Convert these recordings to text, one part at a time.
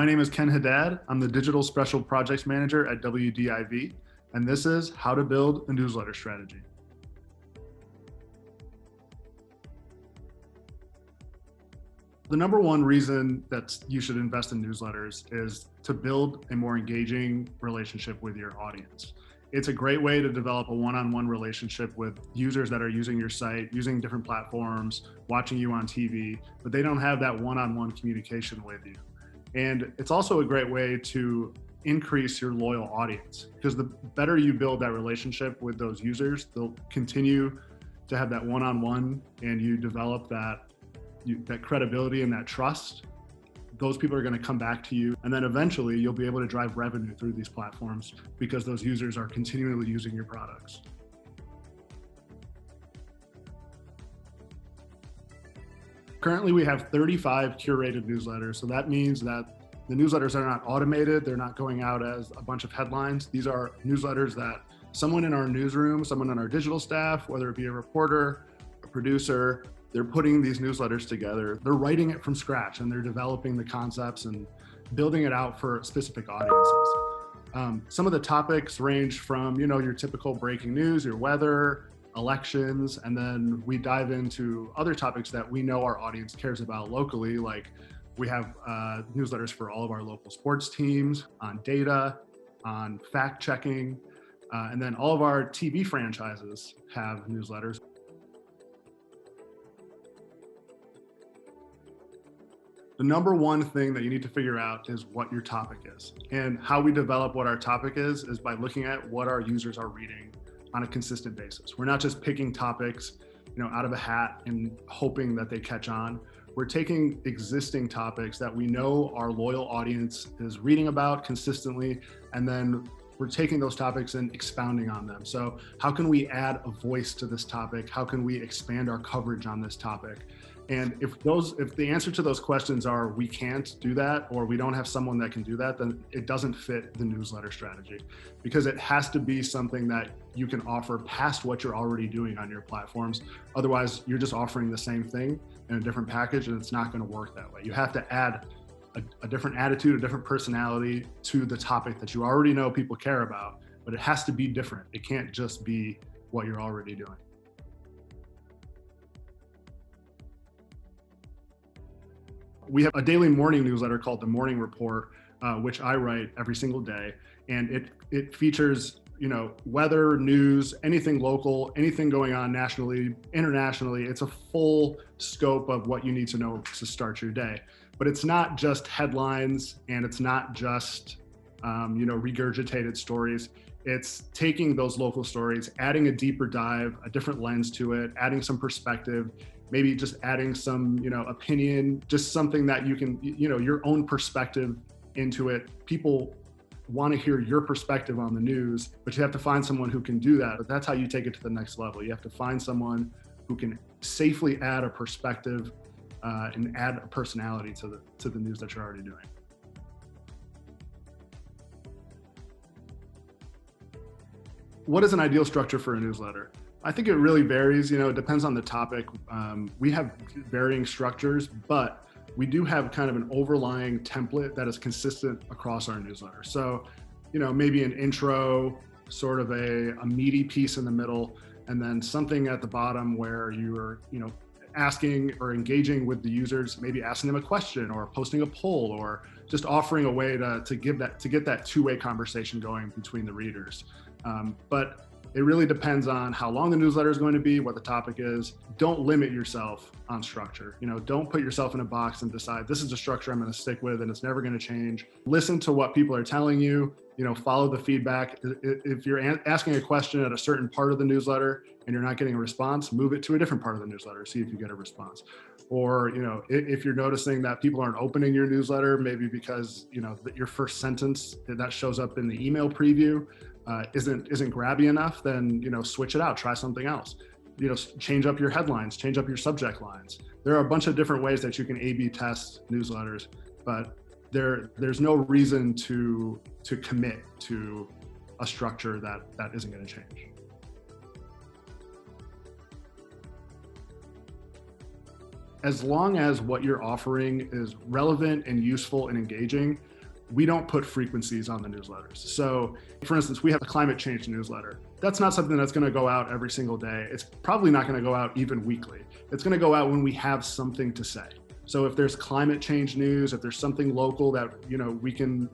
My name is Ken Haddad. I'm the Digital Special Projects Manager at WDIV, and this is How to Build a Newsletter Strategy. The number one reason that you should invest in newsletters is to build a more engaging relationship with your audience. It's a great way to develop a one-on-one relationship with users that are using your site, using different platforms, watching you on TV, but they don't have that one-on-one communication with you. And it's also a great way to increase your loyal audience, because the better you build that relationship with those users, they'll continue to have that one-on-one, and you develop that credibility and that trust. Those people are going to come back to you, and then eventually you'll be able to drive revenue through these platforms because those users are continually using your products. Currently, we have 35 curated newsletters. So that means that the newsletters are not automated. They're not going out as a bunch of headlines. These are newsletters that someone in our newsroom, someone on our digital staff, whether it be a reporter, a producer, they're putting these newsletters together. They're writing it from scratch, and they're developing the concepts and building it out for specific audiences. Some of the topics range from, your typical breaking news, your weather, elections, and then we dive into other topics that we know our audience cares about locally. Like we have newsletters for all of our local sports teams, on data, on fact checking, and then all of our TV franchises have newsletters. The number one thing that you need to figure out is what your topic is. And how we develop what our topic is by looking at what our users are reading on a consistent basis. We're not just picking topics, out of a hat and hoping that they catch on. We're taking existing topics that we know our loyal audience is reading about consistently, and then we're taking those topics and expounding on them. So how can we add a voice to this topic? How can we expand our coverage on this topic? And if the answer to those questions are we can't do that, or we don't have someone that can do that, then it doesn't fit the newsletter strategy, because it has to be something that you can offer past what you're already doing on your platforms. Otherwise, you're just offering the same thing in a different package, and it's not going to work that way. You have to add a different attitude, a different personality to the topic that you already know people care about, but it has to be different. It can't just be what you're already doing. We have a daily morning newsletter called The Morning Report, which I write every single day. And it features, weather, news, anything local, anything going on nationally, internationally. It's a full scope of what you need to know to start your day. But it's not just headlines, and it's not just, regurgitated stories. It's taking those local stories, adding a deeper dive, a different lens to it, adding some perspective, maybe just adding some, opinion, just something that you can, your own perspective into it. People want to hear your perspective on the news, but you have to find someone who can do that. But that's how you take it to the next level. You have to find someone who can safely add a perspective and add a personality to the news that you're already doing. What is an ideal structure for a newsletter? I think it really varies. It depends on the topic. We have varying structures, but we do have kind of an overlying template that is consistent across our newsletter. So, maybe an intro, sort of a meaty piece in the middle, and then something at the bottom where you're, asking or engaging with the users, maybe asking them a question or posting a poll, or just offering a way to get that two-way conversation going between the readers. But it really depends on how long the newsletter is going to be, what the topic is. Don't limit yourself on structure. Don't put yourself in a box and decide this is the structure I'm going to stick with and it's never going to change. Listen to what people are telling you. Follow the feedback. If you're asking a question at a certain part of the newsletter and you're not getting a response, move it to a different part of the newsletter, see if you get a response. Or, if you're noticing that people aren't opening your newsletter, maybe because, your first sentence that shows up in the email preview isn't grabby enough, then, switch it out, try something else. Change up your headlines, change up your subject lines. There are a bunch of different ways that you can A/B test newsletters, but there's no reason to commit to a structure that isn't going to change. As long as what you're offering is relevant and useful and engaging, we don't put frequencies on the newsletters. So for instance, we have a climate change newsletter. That's not something that's going to go out every single day. It's probably not going to go out even weekly. It's going to go out when we have something to say. So if there's climate change news, if there's something local that, you know, we can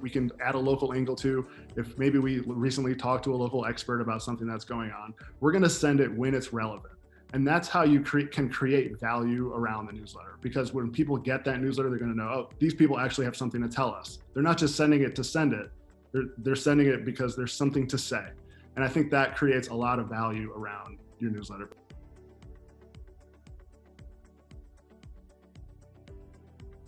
add a local angle to, if maybe we recently talked to a local expert about something that's going on, we're going to send it when it's relevant. And that's how you can create value around the newsletter. Because when people get that newsletter, they're going to know, oh, these people actually have something to tell us. They're not just sending it to send it. They're sending it because there's something to say. And I think that creates a lot of value around your newsletter.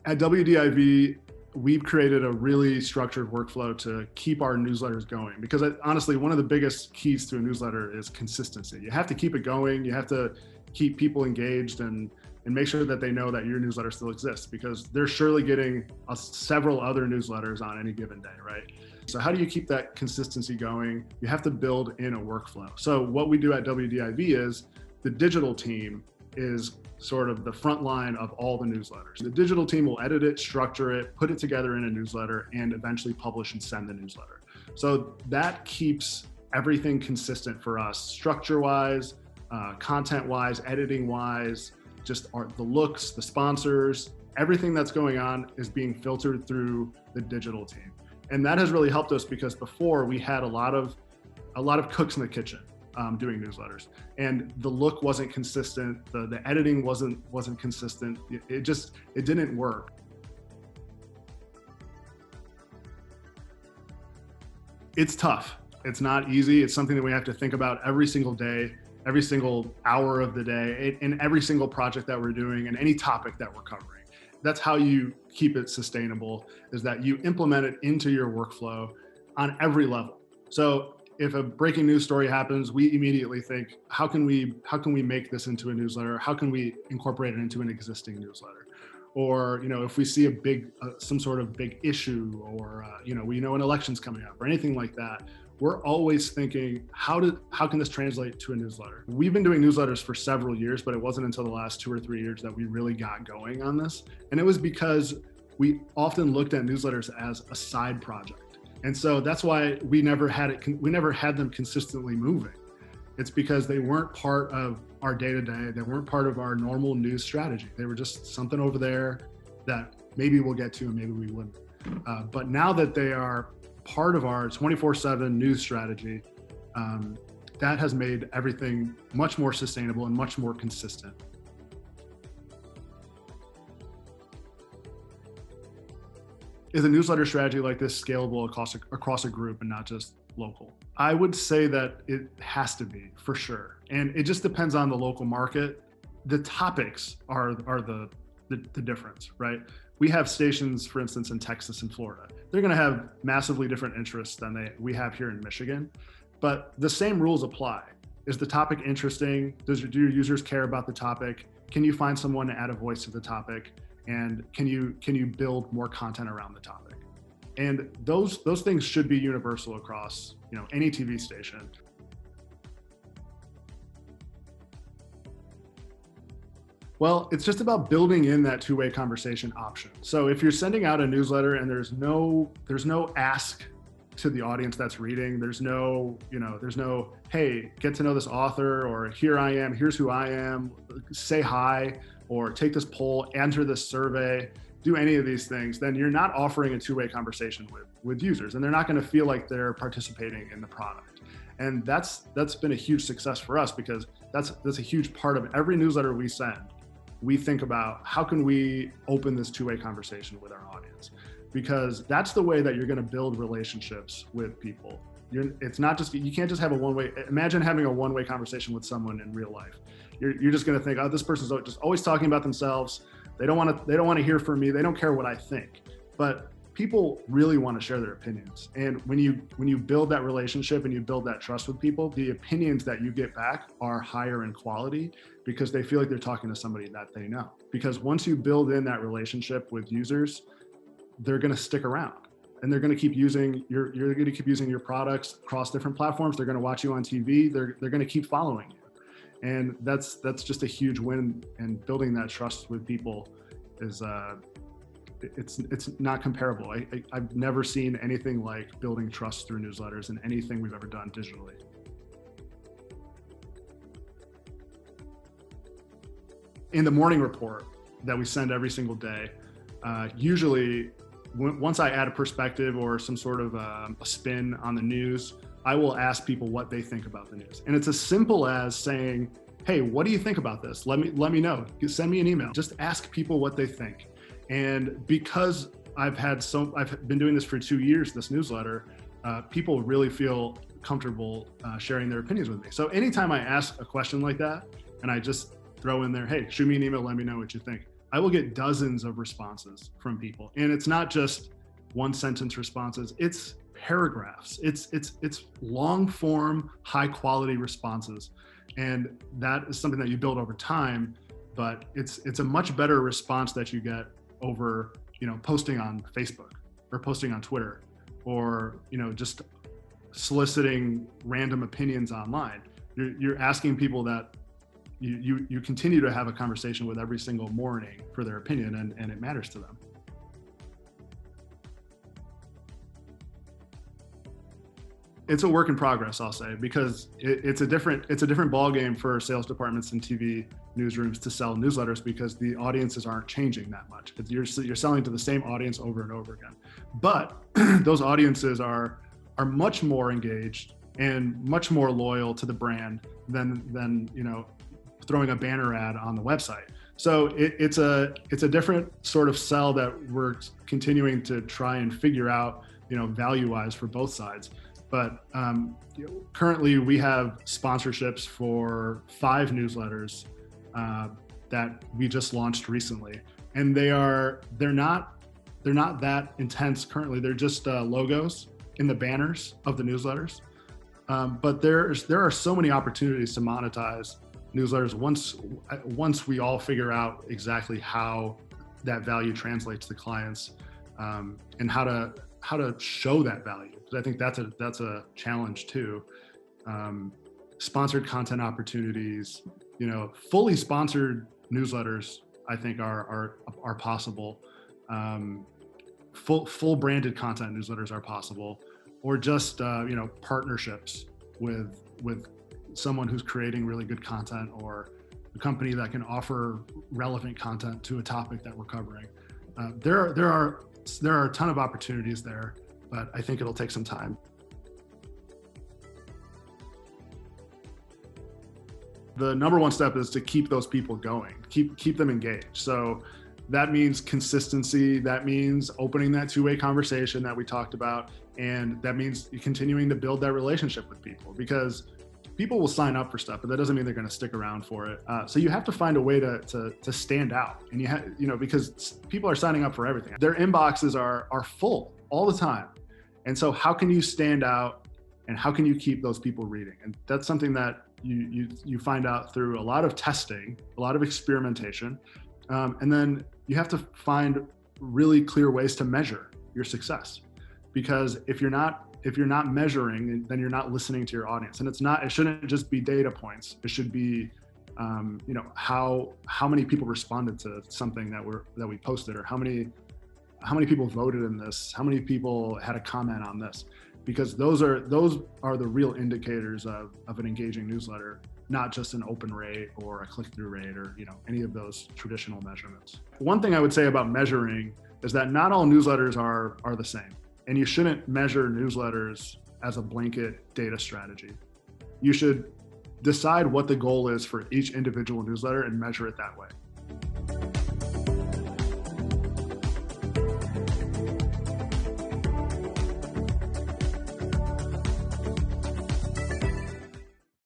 At WDIV, we've created a really structured workflow to keep our newsletters going, because honestly, one of the biggest keys to a newsletter is consistency. You have to keep it going. You have to keep people engaged and make sure that they know that your newsletter still exists, because they're surely getting several other newsletters on any given day, right? So how do you keep that consistency going? You have to build in a workflow. So what we do at WDIV is the digital team is sort of the front line of all the newsletters. The digital team will edit it, structure it, put it together in a newsletter, and eventually publish and send the newsletter. So that keeps everything consistent for us, structure-wise, content-wise, editing-wise, just the looks, the sponsors, everything that's going on is being filtered through the digital team. And that has really helped us, because before we had a lot of cooks in the kitchen doing newsletters, and the look wasn't consistent, the editing wasn't consistent. It didn't work. It's tough. It's not easy. It's something that we have to think about every single day, every single hour of the day, in every single project that we're doing and any topic that we're covering. That's how you keep it sustainable, is that you implement it into your workflow on every level. So if a breaking news story happens, we immediately think, how can we make this into a newsletter? How can we incorporate it into an existing newsletter? Or, you know, if we see a big, some sort of big issue, or, you know, we know an election's coming up or anything like that, we're always thinking, how can this translate to a newsletter? We've been doing newsletters for several years, but it wasn't until the last 2 or 3 years that we really got going on this. And it was because we often looked at newsletters as a side project. And so that's why we never had them consistently moving. It's because they weren't part of our day-to-day. They weren't part of our normal news strategy. They were just something over there that maybe we'll get to and maybe we wouldn't. But now that they are part of our 24/7 news strategy, that has made everything much more sustainable and much more consistent. Is a newsletter strategy like this scalable across a group and not just local? I would say that it has to be, for sure. And it just depends on the local market. The topics are the difference, right? We have stations, for instance, in Texas and Florida. They're going to have massively different interests than we have here in Michigan, but the same rules apply. Is the topic interesting? Do your users care about the topic? Can you find someone to add a voice to the topic? And can you build more content around the topic? And those things should be universal across, you know, any TV station. Well, it's just about building in that two-way conversation option. So if you're sending out a newsletter and there's no ask to the audience that's reading, there's no, hey, get to know this author, or here I am, here's who I am, say hi, or take this poll, answer this survey, do any of these things, then you're not offering a two-way conversation with users, and they're not going to feel like they're participating in the product. And that's been a huge success for us, because that's a huge part of every newsletter we send. We think about, how can we open this two-way conversation with our audience? Because that's the way that you're going to build relationships with people. It's not just, you can't just have a one-way. Imagine having a one-way conversation with someone in real life. You're just going to think, oh, this person's just always talking about themselves. They don't want to hear from me. They don't care what I think. But people really want to share their opinions. And when you build that relationship and you build that trust with people, the opinions that you get back are higher in quality, because they feel like they're talking to somebody that they know. Because once you build in that relationship with users, they're going to stick around, and they're going to keep using you're going to keep using your products across different platforms. They're going to watch you on TV. They're going to keep following you. And that's just a huge win. And building that trust with people is it's not comparable. I've never seen anything like building trust through newsletters in anything we've ever done digitally. In the morning report that we send every single day, usually once I add a perspective or some sort of a spin on the news, I will ask people what they think about the news. And it's as simple as saying, hey, what do you think about this? Let me know. Send me an email. Just ask people what they think. And because I've been doing this for 2 years, this newsletter, people really feel comfortable sharing their opinions with me. So anytime I ask a question like that, and I just throw in there, hey, shoot me an email, let me know what you think, I will get dozens of responses from people. And it's not just one sentence responses, it's paragraphs. It's long form, high quality responses. And that is something that you build over time, but it's a much better response that you get over, posting on Facebook or posting on Twitter or, just soliciting random opinions online. You're asking people that you continue to have a conversation with every single morning for their opinion, and it matters to them. It's a work in progress, I'll say, because it's a different ballgame for sales departments and TV newsrooms to sell newsletters because the audiences aren't changing that much. You're selling to the same audience over and over again. But those audiences are much more engaged and much more loyal to the brand than throwing a banner ad on the website. So it's a different sort of sell that we're continuing to try and figure out, value-wise for both sides. But currently we have sponsorships for 5 newsletters that we just launched recently, and they're not that intense currently. They're just logos in the banners of the newsletters. But there are so many opportunities to monetize newsletters once we all figure out exactly how that value translates to clients, and how to show that value. Because I think that's a challenge too. Sponsored content opportunities, fully sponsored newsletters, I think are possible. Full branded content newsletters are possible, or just partnerships with someone who's creating really good content, or a company that can offer relevant content to a topic that we're covering. There are a ton of opportunities there, but I think it'll take some time. The number one step is to keep those people going, keep them engaged. So that means consistency. That means opening that two-way conversation that we talked about. And that means continuing to build that relationship with people, because people will sign up for stuff, but that doesn't mean they're going to stick around for it. So you have to find a way to stand out, and because people are signing up for everything. Their inboxes are full all the time. And so how can you stand out, and how can you keep those people reading? And that's something that you find out through a lot of testing, a lot of experimentation. And then you have to find really clear ways to measure your success, because if you're not measuring, then you're not listening to your audience. And it shouldn't just be data points. It should be, how many people responded to something that we posted, or how many people voted in this, how many people had a comment on this, because those are the real indicators of an engaging newsletter, not just an open rate or a click-through rate, or any of those traditional measurements. One thing I would say about measuring is that not all newsletters are the same. And you shouldn't measure newsletters as a blanket data strategy. You should decide what the goal is for each individual newsletter and measure it that way.